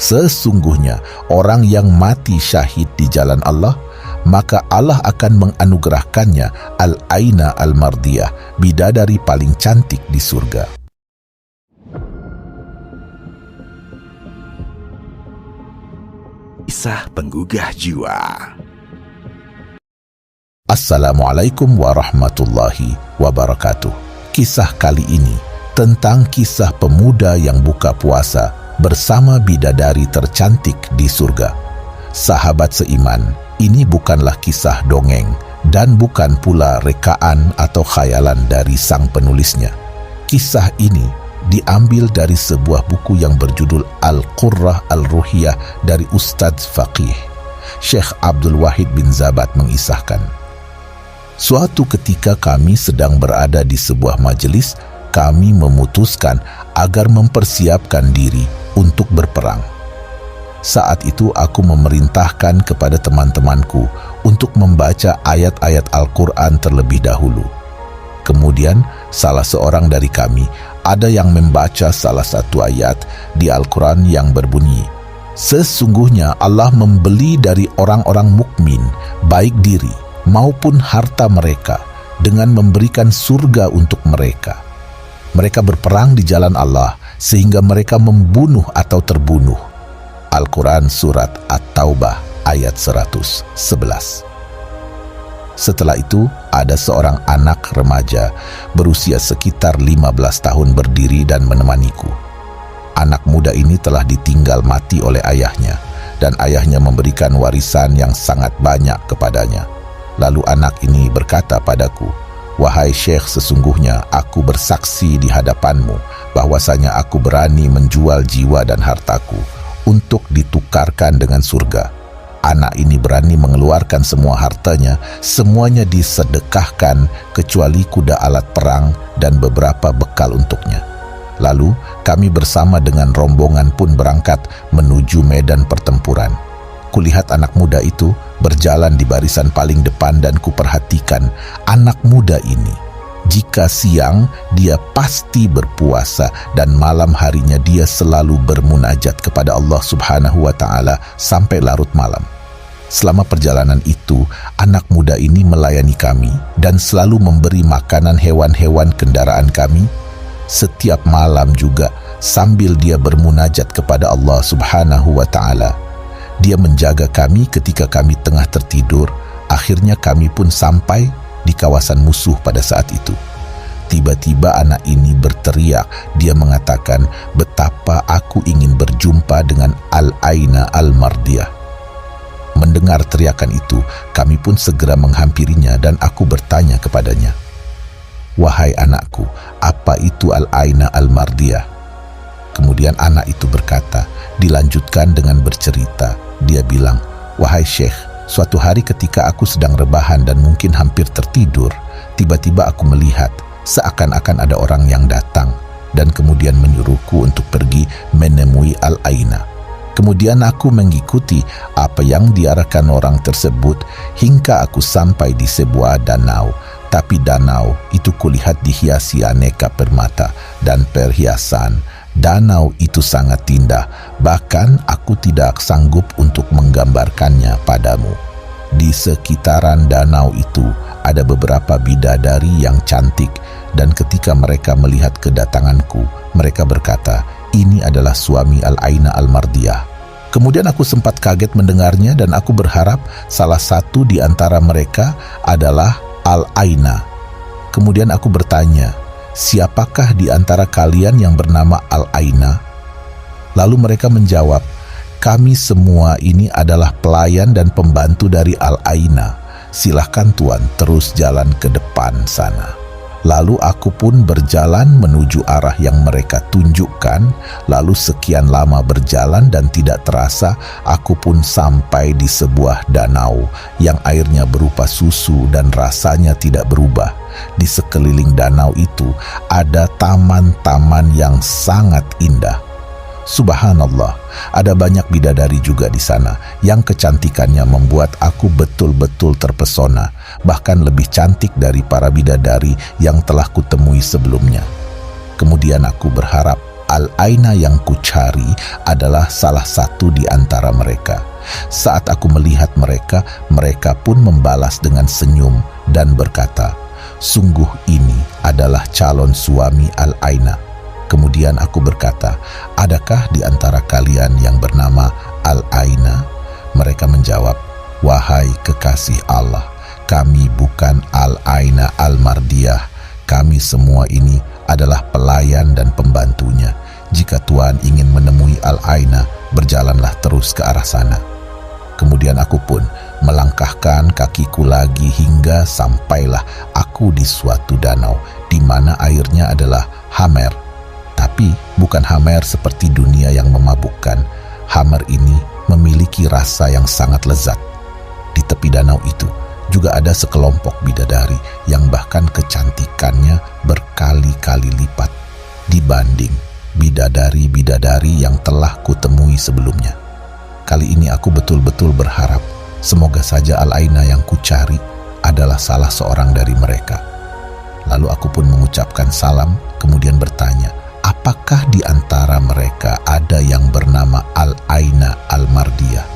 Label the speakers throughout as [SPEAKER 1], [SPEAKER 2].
[SPEAKER 1] Sesungguhnya orang yang mati syahid di jalan Allah, maka Allah akan menganugerahkannya Al-Aina Al-Mardiyah, bidadari paling cantik di surga.
[SPEAKER 2] Kisah penggugah jiwa.
[SPEAKER 1] Assalamualaikum warahmatullahi wabarakatuh. Kisah kali ini tentang kisah pemuda yang buka puasa bersama bidadari tercantik di surga. Sahabat seiman, ini bukanlah kisah dongeng dan bukan pula rekaan atau khayalan dari sang penulisnya. Kisah ini diambil dari sebuah buku yang berjudul Al-Qurrah Al-Ruhiyah dari Ustadz Faqih Syekh Abdul Wahid bin Zabat mengisahkan. Suatu ketika kami sedang berada di sebuah majelis, kami memutuskan agar mempersiapkan diri untuk berperang. Saat itu aku memerintahkan kepada teman-temanku untuk membaca ayat-ayat Al-Quran terlebih dahulu. Kemudian salah seorang dari kami ada yang membaca salah satu ayat di Al-Quran yang berbunyi, "Sesungguhnya Allah membeli dari orang-orang mukmin baik diri maupun harta mereka dengan memberikan surga untuk mereka. Mereka berperang di jalan Allah sehingga mereka membunuh atau terbunuh." Al-Quran Surat At-Taubah ayat 111. Setelah itu, ada seorang anak remaja berusia sekitar 15 tahun berdiri dan menemaniku. Anak muda ini telah ditinggal mati oleh ayahnya, dan ayahnya memberikan warisan yang sangat banyak kepadanya. Lalu anak ini berkata padaku, "Wahai Syekh, sesungguhnya aku bersaksi di hadapanmu bahwasanya aku berani menjual jiwa dan hartaku untuk ditukarkan dengan surga." Anak ini berani mengeluarkan semua hartanya, semuanya disedekahkan kecuali kuda alat perang dan beberapa bekal untuknya. Lalu kami bersama dengan rombongan pun berangkat menuju medan pertempuran. Kulihat anak muda itu berjalan di barisan paling depan dan kuperhatikan anak muda ini. Jika siang dia pasti berpuasa dan malam harinya dia selalu bermunajat kepada Allah Subhanahu wa Ta'ala sampai larut malam. Selama perjalanan itu, anak muda ini melayani kami dan selalu memberi makanan hewan-hewan kendaraan kami. Setiap malam juga sambil dia bermunajat kepada Allah Subhanahu wa Ta'ala. Dia menjaga kami ketika kami tengah tertidur. Akhirnya kami pun sampai di kawasan musuh pada saat itu. Tiba-tiba anak ini berteriak. Dia mengatakan, "Betapa aku ingin berjumpa dengan Al-Aina Al-Mardiyah." Mendengar teriakan itu, kami pun segera menghampirinya dan aku bertanya kepadanya, "Wahai anakku, apa itu Al-Aina Al-Mardiyah?" Kemudian anak itu berkata, dilanjutkan dengan bercerita. Dia bilang, "Wahai Syekh, suatu hari ketika aku sedang rebahan dan mungkin hampir tertidur, tiba-tiba aku melihat seakan-akan ada orang yang datang dan kemudian menyuruhku untuk pergi menemui Al-Aina. Kemudian aku mengikuti apa yang diarahkan orang tersebut hingga aku sampai di sebuah danau. Tapi danau itu kulihat dihiasi aneka permata dan perhiasan. Danau itu sangat indah, bahkan aku tidak sanggup untuk menggambarkannya padamu. Di sekitaran danau itu ada beberapa bidadari yang cantik, dan ketika mereka melihat kedatanganku, mereka berkata, 'Ini adalah suami Al-Aina Al-Mardiyah.' Kemudian aku sempat kaget mendengarnya dan aku berharap salah satu di antara mereka adalah Al-Aina. Kemudian aku bertanya, 'Siapakah di antara kalian yang bernama Al-Aina?' Lalu mereka menjawab, 'Kami semua ini adalah pelayan dan pembantu dari Al-Aina. Silahkan Tuan terus jalan ke depan sana.' Lalu aku pun berjalan menuju arah yang mereka tunjukkan. Lalu sekian lama berjalan dan tidak terasa aku pun sampai di sebuah danau yang airnya berupa susu dan rasanya tidak berubah. Di sekeliling danau itu ada taman-taman yang sangat indah. Subhanallah, ada banyak bidadari juga di sana yang kecantikannya membuat aku betul-betul terpesona, bahkan lebih cantik dari para bidadari yang telah kutemui sebelumnya. Kemudian aku berharap Al-Aina yang kucari adalah salah satu di antara mereka. Saat aku melihat mereka, mereka pun membalas dengan senyum dan berkata, "Sungguh ini adalah calon suami Al-Aina." Kemudian aku berkata, "Adakah di antara kalian yang bernama Al-Aina?" Mereka menjawab, "Wahai kekasih Allah, kami bukan Al-Aina Al-Mardiyah. Kami semua ini adalah pelayan dan pembantunya. Jika Tuhan ingin menemui Al-Aina, berjalanlah terus ke arah sana." Kemudian aku pun melangkahkan kakiku lagi hingga sampailah aku di suatu danau di mana airnya adalah hamer. Tapi bukan hamer seperti dunia yang memabukkan. Hamer ini memiliki rasa yang sangat lezat. Di tepi danau itu juga ada sekelompok bidadari yang bahkan kecantikannya berkali-kali lipat dibanding bidadari-bidadari yang telah kutemui sebelumnya. Kali ini aku betul-betul berharap semoga saja Al-Aina yang kucari adalah salah seorang dari mereka. Lalu aku pun mengucapkan salam, kemudian bertanya, apakah di antara mereka ada yang bernama Al-Aina Al-Mardiyah?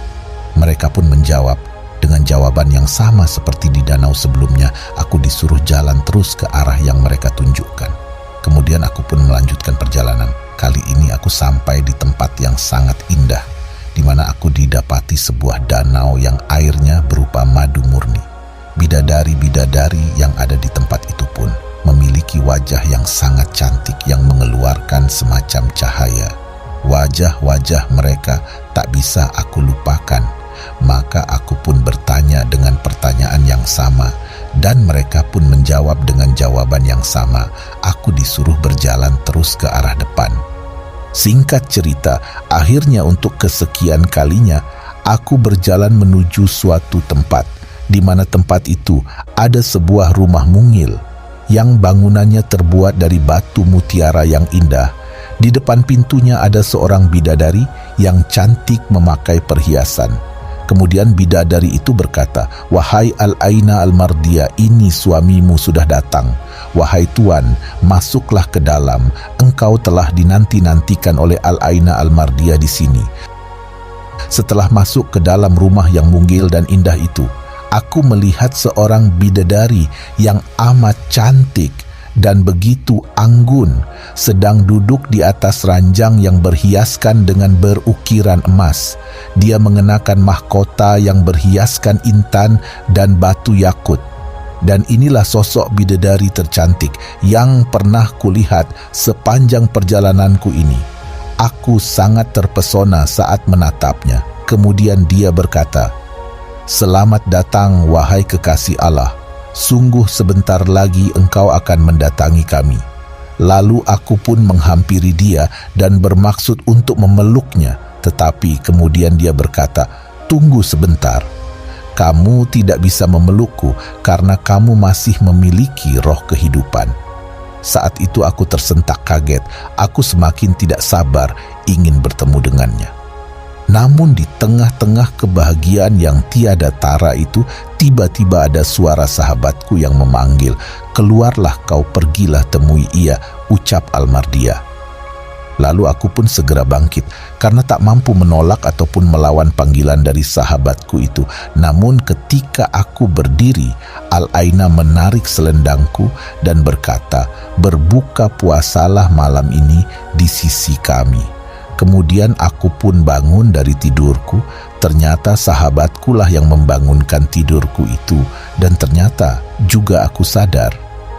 [SPEAKER 1] Mereka pun menjawab dengan jawaban yang sama seperti di danau sebelumnya. Aku disuruh jalan terus ke arah yang mereka tunjukkan. Kemudian aku pun melanjutkan perjalanan. Kali ini aku sampai di tempat yang sangat indah, di mana aku didapati sebuah danau yang airnya berupa madu murni. Bidadari-bidadari yang ada di tempat itu pun memiliki wajah yang sangat cantik yang mengeluarkan semacam cahaya. Wajah-wajah mereka tak bisa aku lupakan. Maka aku pun bertanya dengan pertanyaan yang sama, dan mereka pun menjawab dengan jawaban yang sama. Aku disuruh berjalan terus ke arah depan. Singkat cerita, akhirnya untuk kesekian kalinya, aku berjalan menuju suatu tempat, di mana tempat itu ada sebuah rumah mungil yang bangunannya terbuat dari batu mutiara yang indah. Di depan pintunya ada seorang bidadari yang cantik memakai perhiasan. Kemudian bidadari itu berkata, "Wahai Al-Aina Al-Mardiyah, ini suamimu sudah datang. Wahai Tuan, masuklah ke dalam. Engkau telah dinanti-nantikan oleh Al-Aina Al-Mardiyah di sini." Setelah masuk ke dalam rumah yang mungil dan indah itu, aku melihat seorang bidadari yang amat cantik dan begitu anggun sedang duduk di atas ranjang yang berhiaskan dengan berukiran emas. Dia mengenakan mahkota yang berhiaskan intan dan batu yakut. Dan inilah sosok bidadari tercantik yang pernah kulihat sepanjang perjalananku ini. Aku sangat terpesona saat menatapnya. Kemudian dia berkata, "Selamat datang wahai kekasih Allah. Sungguh sebentar lagi engkau akan mendatangi kami." Lalu aku pun menghampiri dia dan bermaksud untuk memeluknya. Tetapi kemudian dia berkata, "Tunggu sebentar. Kamu tidak bisa memelukku karena kamu masih memiliki roh kehidupan." Saat itu aku tersentak kaget. Aku semakin tidak sabar ingin bertemu dengannya. Namun di tengah-tengah kebahagiaan yang tiada tara itu, tiba-tiba ada suara sahabatku yang memanggil, "Keluarlah kau, pergilah temui ia," ucap Al-Mardiyah. Lalu aku pun segera bangkit karena tak mampu menolak ataupun melawan panggilan dari sahabatku itu. Namun ketika aku berdiri, Al-Aina menarik selendangku dan berkata, "Berbuka puasalah malam ini di sisi kami." Kemudian aku pun bangun dari tidurku. Ternyata sahabatku lah yang membangunkan tidurku itu. Dan ternyata juga aku sadar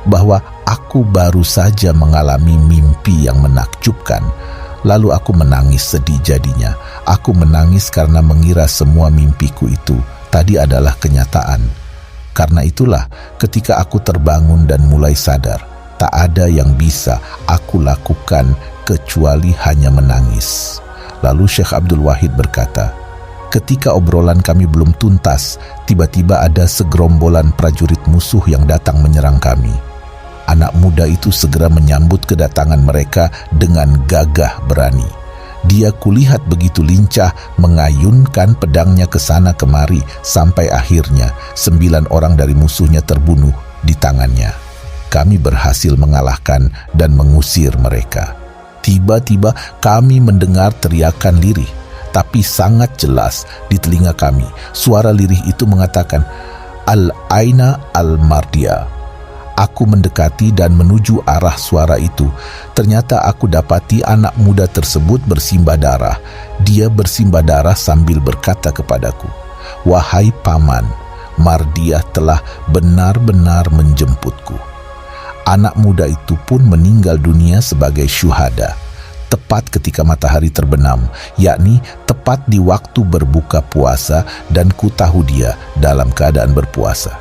[SPEAKER 1] bahwa aku baru saja mengalami mimpi yang menakjubkan. Lalu aku menangis sedih jadinya. Aku menangis karena mengira semua mimpiku itu tadi adalah kenyataan. Karena itulah ketika aku terbangun dan mulai sadar, tak ada yang bisa aku lakukan kecuali hanya menangis. Lalu Syekh Abdul Wahid berkata, "Ketika obrolan kami belum tuntas, tiba-tiba ada segerombolan prajurit musuh yang datang menyerang kami. Anak muda itu segera menyambut kedatangan mereka dengan gagah berani. Dia kulihat begitu lincah mengayunkan pedangnya ke sana kemari sampai akhirnya 9 orang dari musuhnya terbunuh di tangannya. Kami berhasil mengalahkan dan mengusir mereka. Tiba-tiba kami mendengar teriakan lirih, tapi sangat jelas di telinga kami. Suara lirih itu mengatakan, Al-Aina Al-Mardia. Aku mendekati dan menuju arah suara itu. Ternyata aku dapati anak muda tersebut bersimbah darah. Dia bersimbah darah sambil berkata kepadaku, "Wahai paman, Mardiah telah benar-benar menjemputku." Anak muda itu pun meninggal dunia sebagai syuhada, tepat ketika matahari terbenam, yakni tepat di waktu berbuka puasa, dan ku tahu dia dalam keadaan berpuasa.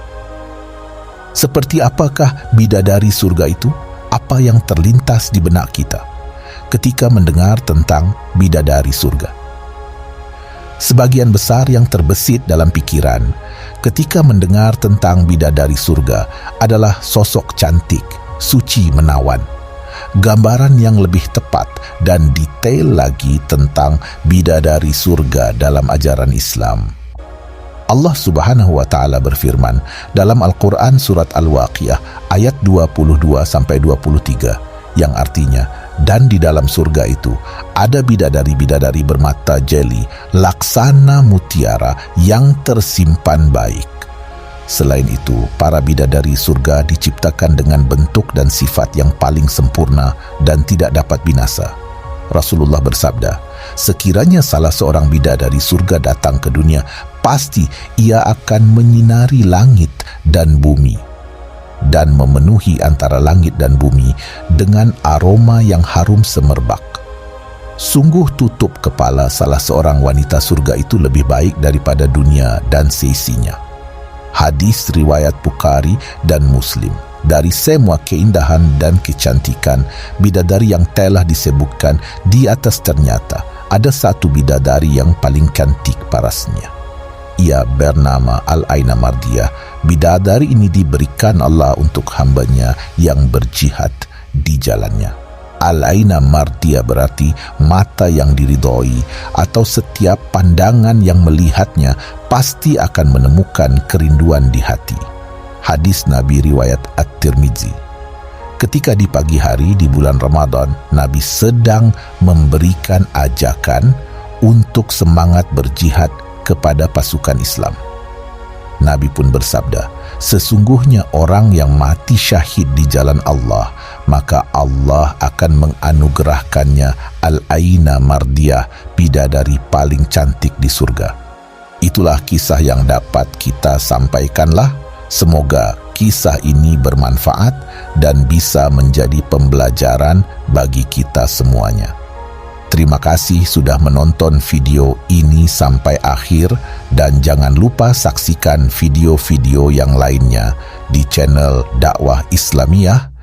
[SPEAKER 1] Seperti apakah bidadari surga itu? Apa yang terlintas di benak kita ketika mendengar tentang bidadari surga? Sebagian besar yang terbesit dalam pikiran ketika mendengar tentang bidadari surga adalah sosok cantik, suci menawan. Gambaran yang lebih tepat dan detail lagi tentang bidadari surga dalam ajaran Islam. Allah Subhanahu wa taala berfirman dalam Al-Qur'an surat Al-Waqiah ayat 22-23 yang artinya, dan di dalam surga itu ada bidadari-bidadari bermata jeli laksana mutiara yang tersimpan baik. Selain itu, para bidadari surga diciptakan dengan bentuk dan sifat yang paling sempurna dan tidak dapat binasa. Rasulullah bersabda, sekiranya salah seorang bidadari surga datang ke dunia, pasti ia akan menyinari langit dan bumi dan memenuhi antara langit dan bumi dengan aroma yang harum semerbak. Sungguh tutup kepala salah seorang wanita surga itu lebih baik daripada dunia dan seisinya. Hadis riwayat Bukhari dan Muslim. Dari semua keindahan dan kecantikan bidadari yang telah disebutkan di atas, ternyata ada satu bidadari yang paling cantik parasnya. Ia bernama Al-Aina Mardiah. Bidadari ini diberikan Allah untuk hambanya yang berjihad di jalannya. Al-Aina Mardiah berarti mata yang diridhoi, atau setiap pandangan yang melihatnya pasti akan menemukan kerinduan di hati. Hadis Nabi riwayat At-Tirmizi. Ketika di pagi hari di bulan Ramadan, Nabi sedang memberikan ajakan untuk semangat berjihad kepada pasukan Islam. Nabi pun bersabda, sesungguhnya orang yang mati syahid di jalan Allah, maka Allah akan menganugerahkannya Al-Aina Mardiah, bidadari paling cantik di surga. Itulah kisah yang dapat kita sampaikanlah. Semoga kisah ini bermanfaat dan bisa menjadi pembelajaran bagi kita semuanya. Terima kasih sudah menonton video ini sampai akhir, dan jangan lupa saksikan video-video yang lainnya di channel Dakwah Islamiyah